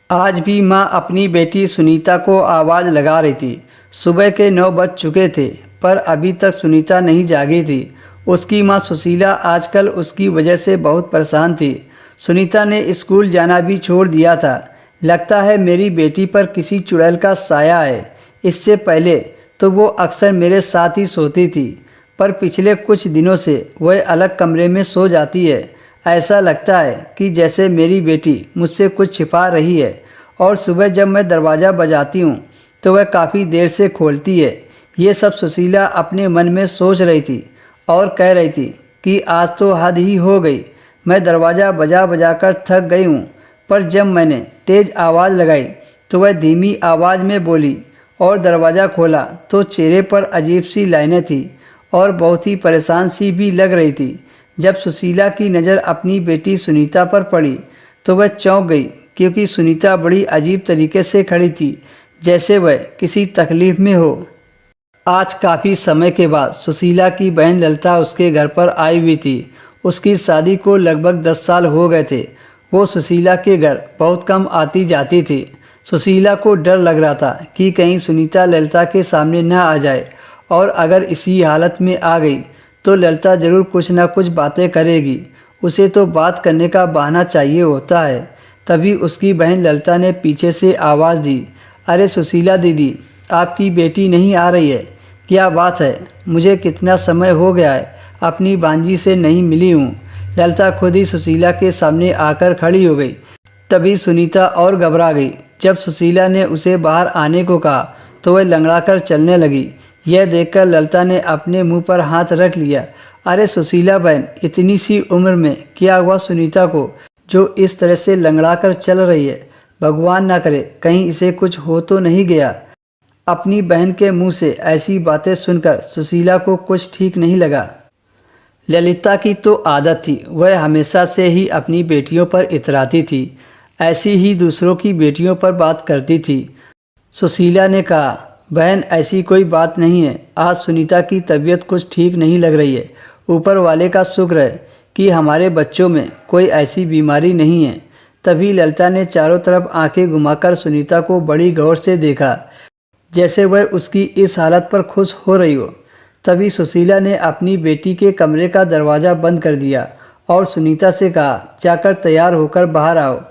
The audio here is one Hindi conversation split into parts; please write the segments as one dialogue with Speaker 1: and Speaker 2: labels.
Speaker 1: आज भी माँ अपनी बेटी सुनीता को आवाज़ लगा रही थी। सुबह के 9 बज चुके थे, पर अभी तक सुनीता नहीं जागी थी। उसकी माँ सुशीला आजकल उसकी वजह से बहुत परेशान थी। सुनीता ने स्कूल जाना भी छोड़ दिया था। लगता है मेरी बेटी पर किसी चुड़ैल का साया है। इससे पहले तो वो अक्सर मेरे साथ ही सोती थी, पर पिछले कुछ दिनों से वह अलग कमरे में सो जाती है। ऐसा लगता है कि जैसे मेरी बेटी मुझसे कुछ छिपा रही है। और सुबह जब मैं दरवाज़ा बजाती हूँ तो वह काफ़ी देर से खोलती है। ये सब सुशीला अपने मन में सोच रही थी और कह रही थी कि आज तो हद ही हो गई। मैं दरवाज़ा बजा बजा कर थक गई हूँ। पर जब मैंने तेज़ आवाज़ लगाई तो वह धीमी आवाज़ में बोली और दरवाज़ा खोला तो चेहरे पर अजीब सी लाइनें थी और बहुत ही परेशान सी भी लग रही थी। जब सुशीला की नज़र अपनी बेटी सुनीता पर पड़ी तो वह चौंक गई, क्योंकि सुनीता बड़ी अजीब तरीके से खड़ी थी, जैसे वह किसी तकलीफ़ में हो। आज काफ़ी समय के बाद सुशीला की बहन ललिता उसके घर पर आई हुई थी। उसकी शादी को लगभग 10 साल हो गए थे। वो सुशीला के घर बहुत कम आती जाती थी। सुशीला को डर लग रहा था कि कहीं सुनीता ललिता के सामने न आ जाए, और अगर इसी हालत में आ गई तो ललिता ज़रूर कुछ ना कुछ बातें करेगी। उसे तो बात करने का बहाना चाहिए होता है। तभी उसकी बहन ललिता ने पीछे से आवाज़ दी, अरे सुशीला दीदी, आपकी बेटी नहीं आ रही है? क्या बात है? मुझे कितना समय हो गया है अपनी भांजी से नहीं मिली हूँ। ललिता खुद ही सुशीला के सामने आकर खड़ी हो गई। तभी सुनीता और घबरा गई। जब सुशीला ने उसे बाहर आने को कहा तो वह लंगड़ाकर चलने लगी। यह देखकर ललिता ने अपने मुंह पर हाथ रख लिया। अरे सुशीला बहन, इतनी सी उम्र में क्या हुआ सुनीता को जो इस तरह से लंगड़ाकर चल रही है? भगवान ना करे कहीं इसे कुछ हो तो नहीं गया। अपनी बहन के मुंह से ऐसी बातें सुनकर सुशीला को कुछ ठीक नहीं लगा। ललिता की तो आदत थी, वह हमेशा से ही अपनी बेटियों पर इतराती थी। ऐसी ही दूसरों की बेटियों पर बात करती थी। सुशीला ने कहा, बहन ऐसी कोई बात नहीं है। आज सुनीता की तबीयत कुछ ठीक नहीं लग रही है। ऊपर वाले का शुक्र है कि हमारे बच्चों में कोई ऐसी बीमारी नहीं है। तभी ललिता ने चारों तरफ आंखें घुमाकर सुनीता को बड़ी गौर से देखा, जैसे वह उसकी इस हालत पर खुश हो रही हो। तभी सुशीला ने अपनी बेटी के कमरे का दरवाज़ा बंद कर दिया और सुनीता से कहा, जाकर तैयार होकर बाहर आओ।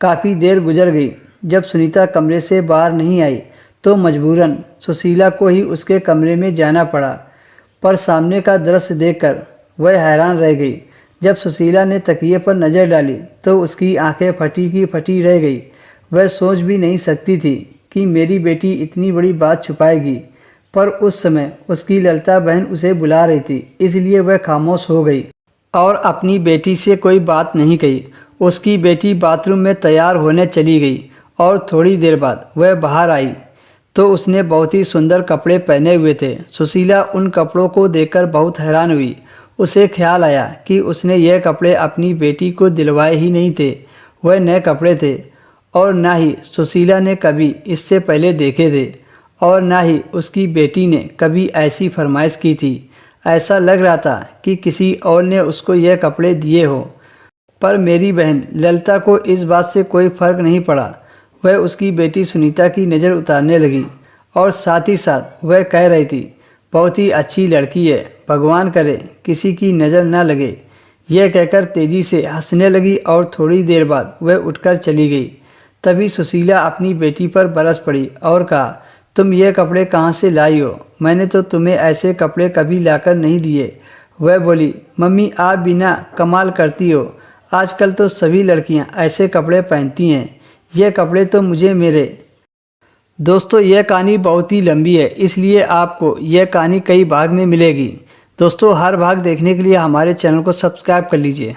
Speaker 1: काफ़ी देर गुजर गई। जब सुनीता कमरे से बाहर नहीं आई तो मजबूरन सुशीला को ही उसके कमरे में जाना पड़ा। पर सामने का दृश्य देखकर वह हैरान रह गई। जब सुशीला ने तकिए पर नज़र डाली तो उसकी आंखें फटी की फटी रह गई। वह सोच भी नहीं सकती थी कि मेरी बेटी इतनी बड़ी बात छुपाएगी। पर उस समय उसकी ललिता बहन उसे बुला रही थी, इसलिए वह खामोश हो गई और अपनी बेटी से कोई बात नहीं कही। उसकी बेटी बाथरूम में तैयार होने चली गई और थोड़ी देर बाद वह बाहर आई तो उसने बहुत ही सुंदर कपड़े पहने हुए थे। सुशीला उन कपड़ों को देखकर बहुत हैरान हुई। उसे ख्याल आया कि उसने यह कपड़े अपनी बेटी को दिलवाए ही नहीं थे। वह नए कपड़े थे और ना ही सुशीला ने कभी इससे पहले देखे थे, और ना ही उसकी बेटी ने कभी ऐसी फरमाइश की थी। ऐसा लग रहा था कि किसी और ने उसको यह कपड़े दिए हो। पर मेरी बहन ललिता को इस बात से कोई फ़र्क नहीं पड़ा। वह उसकी बेटी सुनीता की नज़र उतारने लगी और साथ ही साथ वह कह रही थी, बहुत ही अच्छी लड़की है, भगवान करे किसी की नज़र ना लगे। यह कहकर तेज़ी से हंसने लगी और थोड़ी देर बाद वह उठकर चली गई। तभी सुशीला अपनी बेटी पर बरस पड़ी और कहा, तुम ये कपड़े कहाँ से लाई हो? मैंने तो तुम्हें ऐसे कपड़े कभी लाकर नहीं दिए। वह बोली, मम्मी आप भी ना कमाल करती हो। आजकल तो सभी लड़कियाँ ऐसे कपड़े पहनती हैं। ये कपड़े तो मुझे मेरे दोस्तों, यह कहानी बहुत ही लंबी है, इसलिए आपको यह कहानी कई भाग में मिलेगी। दोस्तों, हर भाग देखने के लिए हमारे चैनल को सब्सक्राइब कर लीजिए।